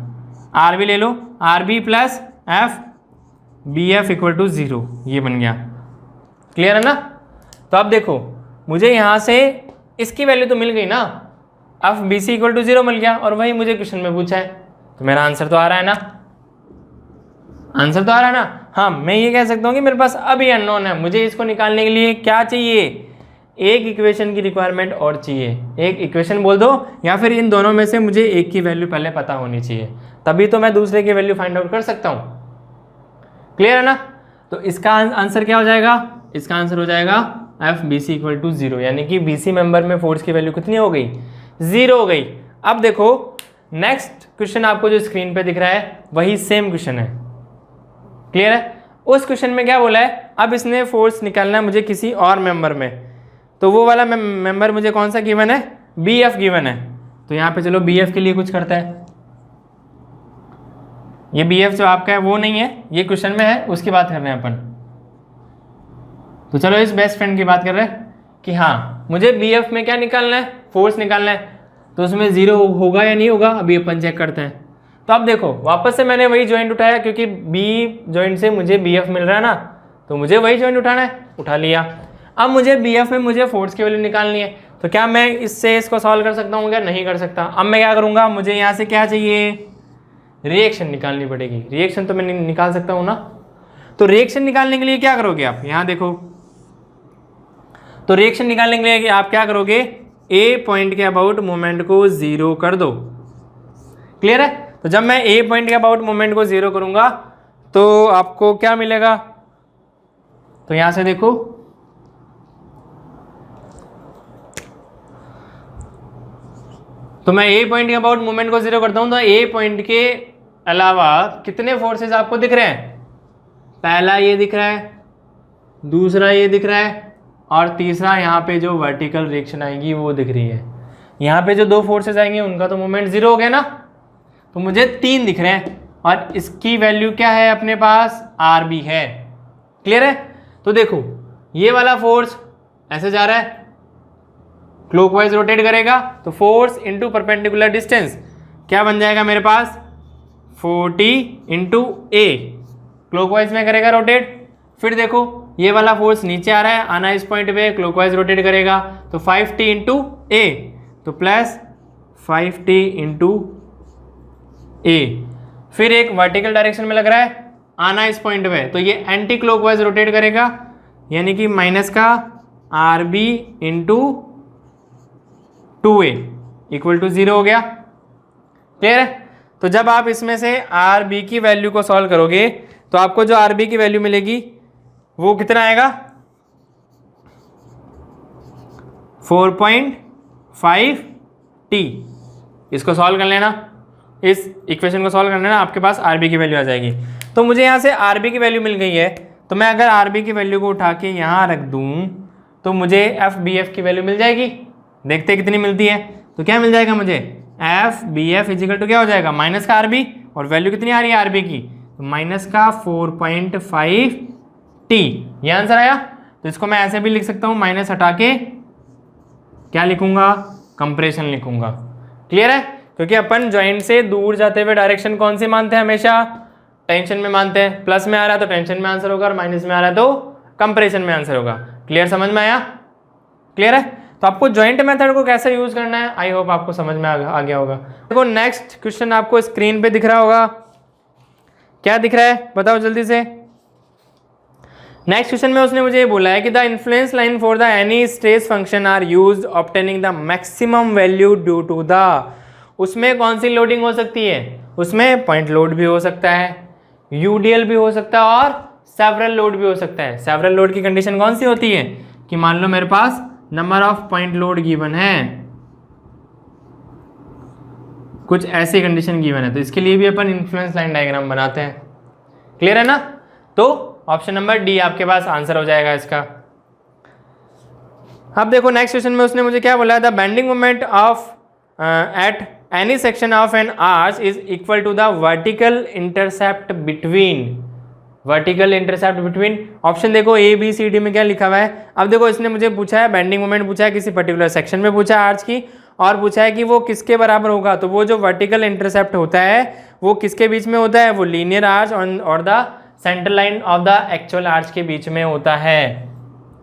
RB ले लो, RB plus FBF equal to 0, ये बन गया। क्लियर है ना। तो अब देखो मुझे यहाँ से इसकी वैल्यू तो मिल गई ना, FBC इक्वल टू 0 मिल गया, और वही मुझे क्वेश्चन में पूछा है, तो मेरा आंसर तो आ रहा है ना, आंसर तो आ रहा है ना। हाँ, मैं ये कह सकता हूँ कि मेरे पास अभी अननोन है, मुझे इसको निकालने के लिए क्या चाहिए, एक इक्वेशन की रिक्वायरमेंट और चाहिए। एक इक्वेशन बोल दो, या फिर इन दोनों में से मुझे एक की वैल्यू पहले पता होनी चाहिए, तभी तो मैं दूसरे की वैल्यू फाइंड आउट कर सकता हूँ। क्लियर है ना? तो इसका आंसर क्या हो जाएगा? इसका आंसर हो जाएगा F B C equal to 0, यानी कि बी सी मेंबर में फोर्स की वैल्यू कितनी हो गई? 0 हो गई। अब देखो नेक्स्ट क्वेश्चन आपको जो स्क्रीन पे दिख रहा है वही सेम क्वेश्चन है। क्लियर है? उस क्वेश्चन में क्या बोला है, अब इसने फोर्स निकालना है मुझे किसी और मेंबर में, तो वो वाला मेंबर मुझे कौन सा गिवन है? बी एफ गिवन है। तो यहाँ पे चलो बी एफ के लिए कुछ करता है। ये बी एफ जो आपका है वो नहीं है, ये क्वेश्चन में है, उसकी बात कर रहे हैं अपन। तो चलो इस बेस्ट फ्रेंड की बात कर रहे हैं कि हाँ मुझे बी एफ में क्या निकालना है? फोर्स निकालना है। तो उसमें 0 होगा या नहीं होगा, अभी अपन चेक करते हैं। तो अब देखो वापस से मैंने वही जॉइंट उठाया, क्योंकि बी जॉइंट से मुझे बी एफ मिल रहा है ना, तो मुझे वही जॉइंट उठाना है, उठा लिया। अब मुझे बी एफ में मुझे फोर्स की वैल्यू निकालनी है, तो क्या मैं इससे इसको सॉल्व कर सकता हूँ क्या? नहीं कर सकता। अब मैं क्या करूँगा, मुझे यहाँ से क्या चाहिए? रिएक्शन निकालनी पड़ेगी। रिएक्शन तो मैं निकाल सकता हूँ ना। तो रिएक्शन निकालने के लिए क्या करोगे आप? यहाँ देखो, तो रिएक्शन निकालने के लिए आप क्या करोगे? ए पॉइंट के अबाउट मोमेंट को 0 कर दो। क्लियर है? तो जब मैं ए पॉइंट के अबाउट मोमेंट को 0 करूंगा तो आपको क्या मिलेगा? तो यहां से देखो, तो मैं ए पॉइंट के अबाउट मोमेंट को 0 करता हूं, तो ए पॉइंट के अलावा कितने फोर्सेस आपको दिख रहे हैं? पहला ये दिख रहा है, दूसरा ये दिख रहा है, और तीसरा यहाँ पे जो वर्टिकल रिएक्शन आएगी वो दिख रही है। यहाँ पे जो 2 फोर्सेस आएंगे उनका तो मोमेंट 0 हो गया ना, तो मुझे 3 दिख रहे हैं, और इसकी वैल्यू क्या है अपने पास? आर बी है। क्लियर है? तो देखो ये वाला फोर्स ऐसे जा रहा है, क्लॉकवाइज रोटेट करेगा, तो फोर्स इंटू परपेंडिकुलर डिस्टेंस क्या बन जाएगा मेरे पास? 40 इंटू ए, क्लॉकवाइज में करेगा रोटेट। फिर देखो ये वाला फोर्स नीचे आ रहा है, आना इस पॉइंट पे, क्लॉकवाइज रोटेट करेगा, तो 5t इंटू ए, तो प्लस 5t इंटू ए। फिर एक वर्टिकल डायरेक्शन में लग रहा है, आना इस पॉइंट पे, तो ये एंटी क्लॉकवाइज रोटेट करेगा, यानी कि माइनस का R B into 2a equal to 0 हो गया। क्लियर है? तो जब आप इसमें से आर बी की वैल्यू को सॉल्व करोगे तो आपको जो आर बी की वैल्यू मिलेगी वो कितना आएगा? 4.5t। इसको सॉल्व कर लेना, इस इक्वेशन को सॉल्व कर लेना, आपके पास आरबी की वैल्यू आ जाएगी। तो मुझे यहाँ से आरबी की वैल्यू मिल गई है, तो मैं अगर आरबी की वैल्यू को उठा के यहाँ रख दूँ तो मुझे एफ बी एफ की वैल्यू मिल जाएगी। देखते कितनी मिलती है। तो क्या मिल जाएगा मुझे? F B F is equal to क्या हो जाएगा? माइनस का आरबी, और वैल्यू कितनी आ रही है आरबी की? तो माइनस का 4.5t। ये आंसर आया। तो इसको मैं ऐसे भी लिख सकता हूँ, माइनस हटा के क्या लिखूंगा? कंप्रेशन लिखूंगा। क्लियर है? क्योंकि अपन जॉइंट से दूर जाते हुए डायरेक्शन कौन सी मानते हैं? हमेशा टेंशन में मानते हैं। प्लस में आ रहा है तो टेंशन में आंसर होगा, और माइनस में आ रहा है तो कंप्रेशन में आंसर होगा। क्लियर? समझ में आया? क्लियर है? तो आपको जॉइंट मेथड को कैसे यूज करना है आई होप आपको समझ में आ गया होगा। देखो नेक्स्ट क्वेश्चन आपको स्क्रीन पे दिख रहा होगा। क्या दिख रहा है बताओ जल्दी से। नेक्स्ट क्वेश्चन में उसने मुझे ये बोला है कि the influence line for the any stress function are used obtaining the maximum value due to the. उसमें कौन सी लोडिंग हो सकती है? उसमें पॉइंट लोड भी हो सकता है, यूडीएल भी हो सकता है, और सेवरल लोड भी हो सकता है। सेवरल लोड की कंडीशन कौन सी होती है? कि मान लो मेरे पास number of point load given है, कुछ ऐसी कंडीशन गिवन है, तो इसके लिए भी अपन इन्फ्लुएंस लाइन डायग्राम बनाते हैं। क्लियर है ना? तो ऑप्शन नंबर डी आपके पास आंसर हो जाएगा इसका। अब देखो नेक्स्ट क्वेश्चन में उसने मुझे क्या बोला है? The bending moment of at any section of an arch is equal to the vertical intercept between. Vertical intercept between, option देखो ए बी सी डी में क्या लिखा हुआ है। अब देखो इसने मुझे पूछा है बेंडिंग मोमेंट, पूछा है किसी पर्टिकुलर सेक्शन में, पूछा है आर्च की, और पूछा है कि वो किसके बराबर होगा। तो वो जो वर्टिकल इंटरसेप्ट होता है वो किसके बीच में होता है? वो लीनियर आर्च और the centre line of the actual arch के बीच में होता है।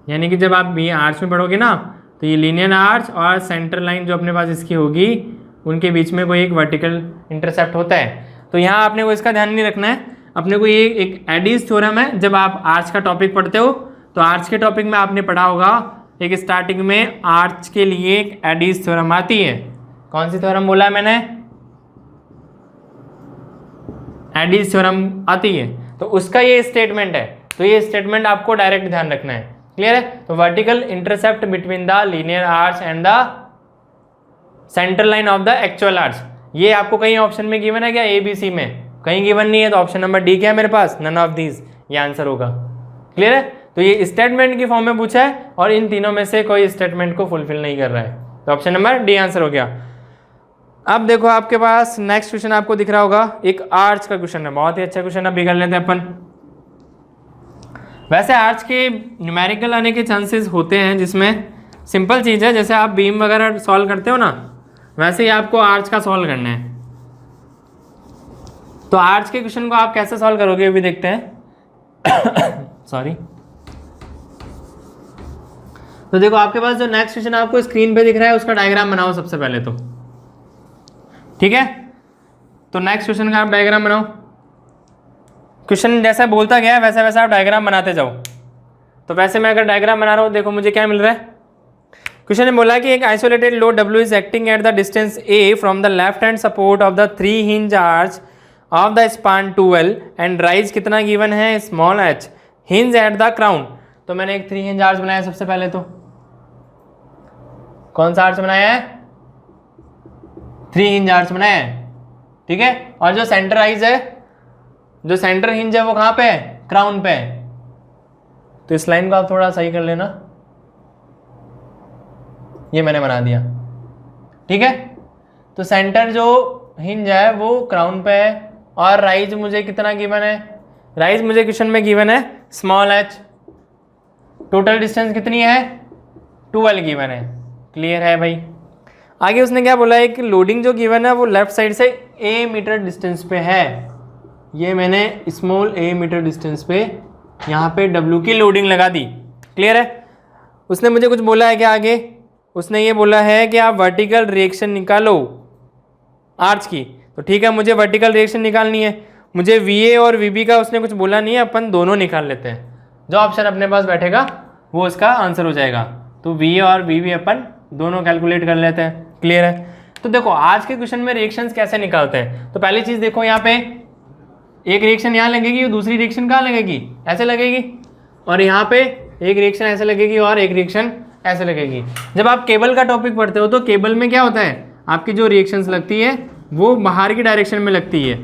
यानी कि जब आप ये आर्च में पढ़ोगे ना, तो ये लीनियर आर्च और सेंटर लाइन जो अपने पास इसकी होगी उनके बीच में कोई एक वर्टिकल इंटरसेप्ट होता है। तो यहाँ आपने को इसका ध्यान नहीं रखना है, अपने को ये एक एडीज थ्योरम है। जब आप आर्च का टॉपिक पढ़ते हो तो आर्च के टॉपिक में आपने पढ़ा होगा एक स्टार्टिंग में आर्च के लिए एक एडीज थ्योरम आती है। कौन सी थ्योरम बोला है मैंने? एडीज थ्योरम आती है। तो उसका ये स्टेटमेंट है, तो ये स्टेटमेंट आपको डायरेक्ट ध्यान रखना है। क्लियर है? तो vertical intercept between the linear arch and the centre line of the actual arch, ये आपको कहीं ऑप्शन में गिवन है क्या? ए बी सी में कहीं गिवन नहीं है, तो ऑप्शन नंबर डी क्या है मेरे पास? नन ऑफ दीज, ये आंसर होगा। क्लियर है? तो ये स्टेटमेंट की फॉर्म में पूछा है और इन तीनों में से कोई स्टेटमेंट को फुलफिल नहीं कर रहा है, तो ऑप्शन नंबर डी आंसर हो गया। अब देखो आपके पास नेक्स्ट क्वेश्चन आपको दिख रहा होगा, एक आर्च का क्वेश्चन है, बहुत ही अच्छा क्वेश्चन, अभी कर लेते हैं अपन। वैसे आर्च के न्यूमेरिकल आने के चांसेस होते हैं, जिसमें सिंपल चीज़ है, जैसे आप बीम वगैरह सॉल्व करते हो ना, वैसे ही आपको आर्च का सॉल्व करना है। तो आर्च के क्वेश्चन को आप कैसे सॉल्व करोगे अभी देखते हैं। सॉरी। तो देखो आपके पास जो नेक्स्ट क्वेश्चन आपको स्क्रीन पे दिख रहा है उसका डायग्राम बनाओ सबसे पहले तो, ठीक है? तो नेक्स्ट क्वेश्चन का आप डायग्राम बनाओ। क्वेश्चन जैसा बोलता गया है वैसा वैसा आप डायग्राम बनाते जाओ। तो वैसे मैं अगर डायग्राम बना रहा हूँ, देखो मुझे क्या मिल रहा है। क्वेश्चन ने बोला कि एक isolated load W is acting at the distance A from the left hand support of the 3 hinge arch of the span 12 and rise कितना गिवन है? Small h hinge at the crown. तो मैंने एक 3 hinge arch बनाया सबसे पहले, तो कौन सा आर्च बनाया है? 3 हिंज आर्च बनाया है, ठीक है? और जो सेंटर आइज है, जो सेंटर हिंज है वो कहाँ पे है? क्राउन पे है। तो इस लाइन को आप थोड़ा सही कर लेना, ये मैंने बना दिया, ठीक है? तो सेंटर जो हिंज है वो क्राउन पे है और राइज मुझे कितना गिवन है? राइज मुझे क्वेश्चन में गिवन है स्मॉल h। टोटल डिस्टेंस कितनी है? 12 गिवन है। क्लियर है भाई? आगे उसने क्या बोला है कि लोडिंग जो गिवन है वो लेफ्ट साइड से a मीटर डिस्टेंस पे है। ये मैंने स्मॉल a मीटर डिस्टेंस पे यहाँ पे W की लोडिंग लगा दी। क्लियर है? उसने मुझे कुछ बोला है क्या आगे? उसने ये बोला है कि आप वर्टिकल रिएक्शन निकालो आर्च की। तो ठीक है, मुझे वर्टिकल रिएक्शन निकालनी है, मुझे VA और VB का उसने कुछ बोला नहीं है, अपन दोनों निकाल लेते हैं। जो ऑप्शन अपने पास बैठेगा वो उसका आंसर हो जाएगा। तो VA और VB अपन दोनों कैलकुलेट कर लेते हैं। क्लियर है? तो देखो आज के क्वेश्चन में रिएक्शंस कैसे निकालते हैं। तो पहली चीज़ देखो, यहाँ पे एक रिएक्शन यहाँ लगेगी और दूसरी रिएक्शन कहाँ लगेगी? ऐसे लगेगी। और यहाँ पे एक रिएक्शन ऐसे लगेगी और एक रिएक्शन ऐसे लगेगी। जब आप केबल का टॉपिक पढ़ते हो तो केबल में क्या होता है, आपकी जो रिएक्शंस लगती है वो बाहर की डायरेक्शन में लगती है,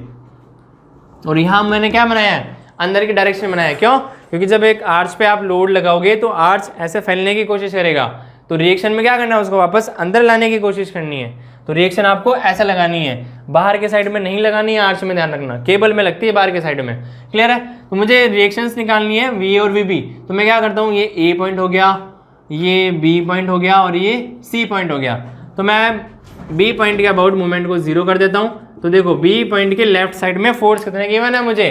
और यहाँ मैंने क्या बनाया है? अंदर की डायरेक्शन में बनाया है। क्यों? क्योंकि जब एक आर्च पे आप लोड लगाओगे तो आर्च ऐसे फैलने की कोशिश करेगा, तो रिएक्शन में क्या करना है? उसको वापस अंदर लाने की कोशिश करनी है। तो रिएक्शन आपको ऐसा लगानी है, बाहर के साइड में नहीं लगानी है। आर्च में ध्यान रखना, केबल में लगती है बाहर के साइड में। क्लियर है? तो मुझे रिएक्शंस निकालनी है VA और VB। तो मैं क्या करता हूँ, ये A पॉइंट हो गया, ये B पॉइंट हो गया और ये C पॉइंट हो गया। तो मैं B पॉइंट के अबाउट मूवमेंट को 0 कर देता हूँ। तो देखो B पॉइंट के लेफ्ट साइड में फोर्स कितने गिवन है? मुझे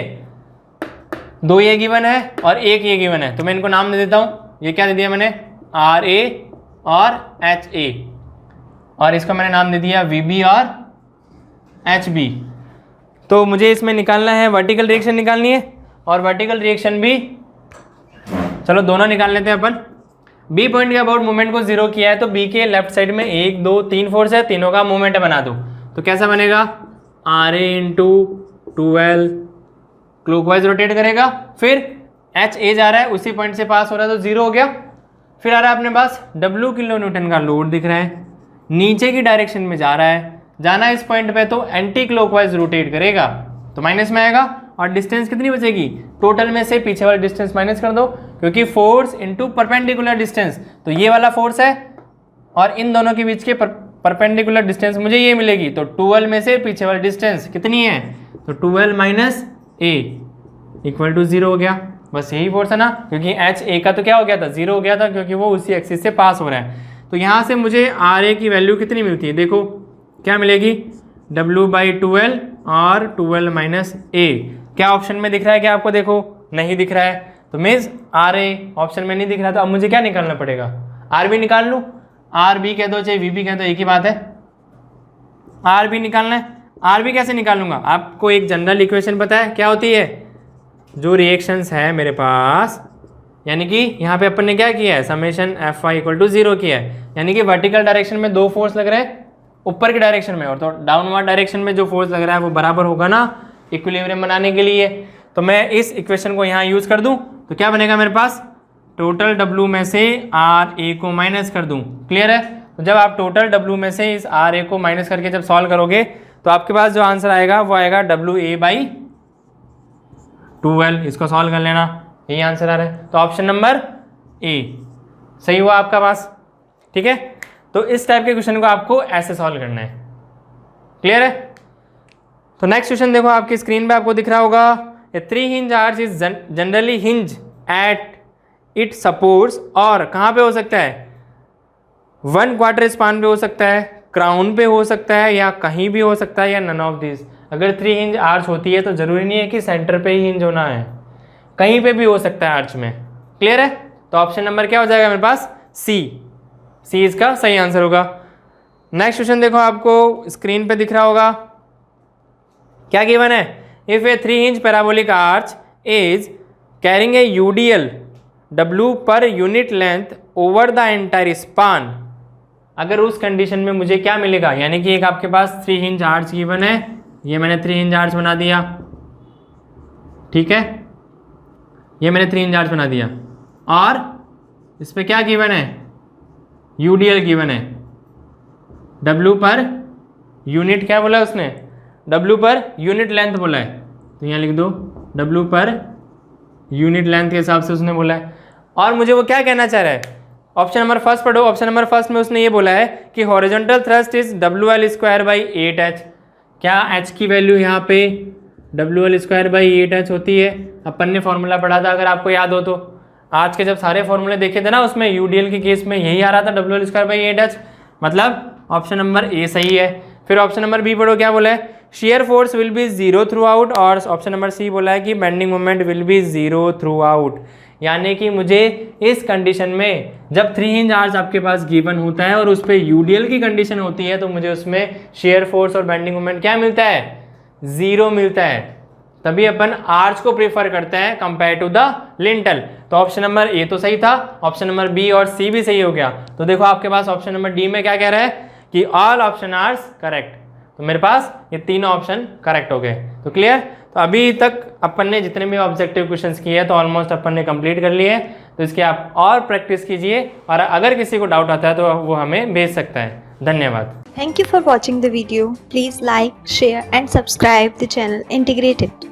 2 ये गिवन है और 1 ये गिवन है। तो मैं इनको नाम दे देता हूँ। ये क्या दे दिया मैंने? RA और HA, और इसको मैंने नाम दे दिया VB और HB। तो मुझे इसमें निकालना है, वर्टिकल रिएक्शन निकालनी है, और वर्टिकल रिएक्शन भी चलो दोनों निकाल लेते हैं अपन। B पॉइंट के अबाउट मूवमेंट को 0 किया है, तो B के लेफ्ट साइड में 1 2 3 फोर्स है, तीनों का मूवमेंट बना दो। तो कैसा बनेगा? RA इंटू 12 क्लॉकवाइज रोटेट करेगा, फिर HA जा रहा है उसी पॉइंट से पास हो रहा है तो 0 हो गया। फिर आ रहा है अपने पास W किलो न्यूटन का लोड दिख रहा है, नीचे की डायरेक्शन में जा रहा है, जाना है इस पॉइंट पे तो एंटी क्लॉकवाइज रोटेट करेगा, तो माइनस में आएगा। और डिस्टेंस कितनी बचेगी? टोटल में से पीछे वाला डिस्टेंस माइनस कर दो, क्योंकि फोर्स इनटू परपेंडिकुलर डिस्टेंस, तो ये वाला फोर्स है और इन दोनों के बीच के परपेंडिकुलर डिस्टेंस मुझे ये मिलेगी। तो 12 में से पीछे वाला डिस्टेंस कितनी है? तो 12 माइनस A इक्वल टू 0 हो गया। बस यही फोर्स है ना, क्योंकि HA का तो क्या हो गया था? 0 हो गया था, क्योंकि वो उसी एक्सिस से पास हो रहा है। तो यहाँ से मुझे RA की वैल्यू कितनी मिलती है? देखो क्या मिलेगी? W/12 और 12 माइनस A। क्या ऑप्शन में दिख रहा है क्या आपको? देखो नहीं दिख रहा है, तो मीन्स RA ऑप्शन में नहीं दिख रहा। तो अब मुझे क्या निकालना पड़ेगा? RB निकाल लूँ। RB कह दो चाहे VB कह दो, एक ही बात है। RB निकालना है। RB कैसे निकालूंगा? आपको एक जनरल इक्वेशन पता है क्या होती है? जो रिएक्शंस है मेरे पास, यानी कि यहाँ पे अपन ने क्या किया है? समेशन Fy इक्वल टू 0 किया है, यानी कि वर्टिकल डायरेक्शन में 2 फोर्स लग रहे हैं ऊपर की डायरेक्शन में, और तो डाउनवर्ड डायरेक्शन में जो फोर्स लग रहा है वो बराबर होगा ना इक्विलिब्रियम बनाने के लिए। तो मैं इस इक्वेशन को यहाँ यूज़ कर दूँ तो क्या बनेगा मेरे पास, टोटल W में से RA को माइनस कर दूँ। क्लियर है? तो जब आप टोटल W में से इस RA को माइनस करके जब सॉल्व करोगे तो आपके पास जो आंसर आएगा वो आएगा WA/12। इसको सॉल्व कर लेना, यही आंसर आ रहा है। तो ऑप्शन नंबर ए सही हुआ आपका पास। ठीक है, तो इस टाइप के क्वेश्चन को आपको ऐसे सॉल्व करना है। क्लियर है? तो नेक्स्ट क्वेश्चन देखो, आपकी स्क्रीन पे आपको दिख रहा होगा, ए 3 hinge arch is generally hinge at it supports, और कहाँ पे हो सकता है, 1/4 स्पान पे हो सकता है, क्राउन पे हो सकता है, या कहीं भी हो सकता है, या नन ऑफ दिस। अगर 3 hinge आर्च होती है तो जरूरी नहीं है कि सेंटर पे ही हिंज होना है, कहीं पे भी हो सकता है आर्च में। क्लियर है? तो ऑप्शन नंबर क्या हो जाएगा मेरे पास, सी इसका सही आंसर होगा। नेक्स्ट क्वेश्चन देखो, आपको स्क्रीन पे दिख रहा होगा, क्या गिवन है, if A 3 hinge parabolic arch is carrying a UDL W per unit length over the entire span, अगर उस कंडीशन में मुझे क्या मिलेगा, यानी कि एक आपके पास 3 hinge आर्च गिवन है, ये मैंने 3 hinge आर्च बना दिया। ठीक है, ये मैंने 3 hinge आर्च बना दिया, और इस पे क्या गिवन है, UDL गिवन है, W पर यूनिट, क्या बोला उसने, W पर यूनिट लेंथ बोला है, तो यहाँ लिख दो W पर यूनिट लेंथ के हिसाब से उसने बोला है। और मुझे वो क्या कहना चाह रहा है, ऑप्शन नंबर फर्स्ट पढ़ो। ऑप्शन नंबर फर्स्ट में उसने ये बोला है कि हॉरिजॉन्टल थ्रस्ट इज WL²/8H। क्या H की वैल्यू यहाँ पे WL²/8H होती है, अपन ने फॉर्मूला पढ़ा था, अगर आपको याद हो तो। आज के जब सारे फॉर्मूले देखे थे ना, उसमें UDL के केस में यही आ रहा था, WL²/8H, मतलब ऑप्शन नंबर ए सही है। फिर ऑप्शन नंबर बी पढ़ो, क्या बोला है, shear force will be 0 through out, और ऑप्शन नंबर सी बोला है कि bending moment will be 0 through out. यानी कि मुझे इस कंडीशन में जब 3 hinge आर्च आपके पास गिवन होता है और उस पर UDL की कंडीशन होती है, तो मुझे उसमें शेयर फोर्स और बेंडिंग मोमेंट क्या मिलता है, 0 मिलता है। तभी अपन आर्च को प्रेफर करते हैं कंपेयर टू द लिंटल। तो ऑप्शन नंबर ए तो सही था, ऑप्शन नंबर बी और सी भी सही हो गया। तो देखो आपके पास ऑप्शन नंबर डी में क्या कह रहा है कि ऑल ऑप्शन आर करेक्ट, तो मेरे पास ये तीनों ऑप्शन करेक्ट हो गए। तो क्लियर? तो अभी तक अपन ने जितने भी ऑब्जेक्टिव क्वेश्चंस किए हैं तो ऑलमोस्ट अपन ने कंप्लीट कर लिए हैं। तो इसकी आप और प्रैक्टिस कीजिए, और अगर किसी को डाउट आता है तो वो हमें भेज सकता है। धन्यवाद। Thank you for watching the video. Please like, share and subscribe the channel Integrated.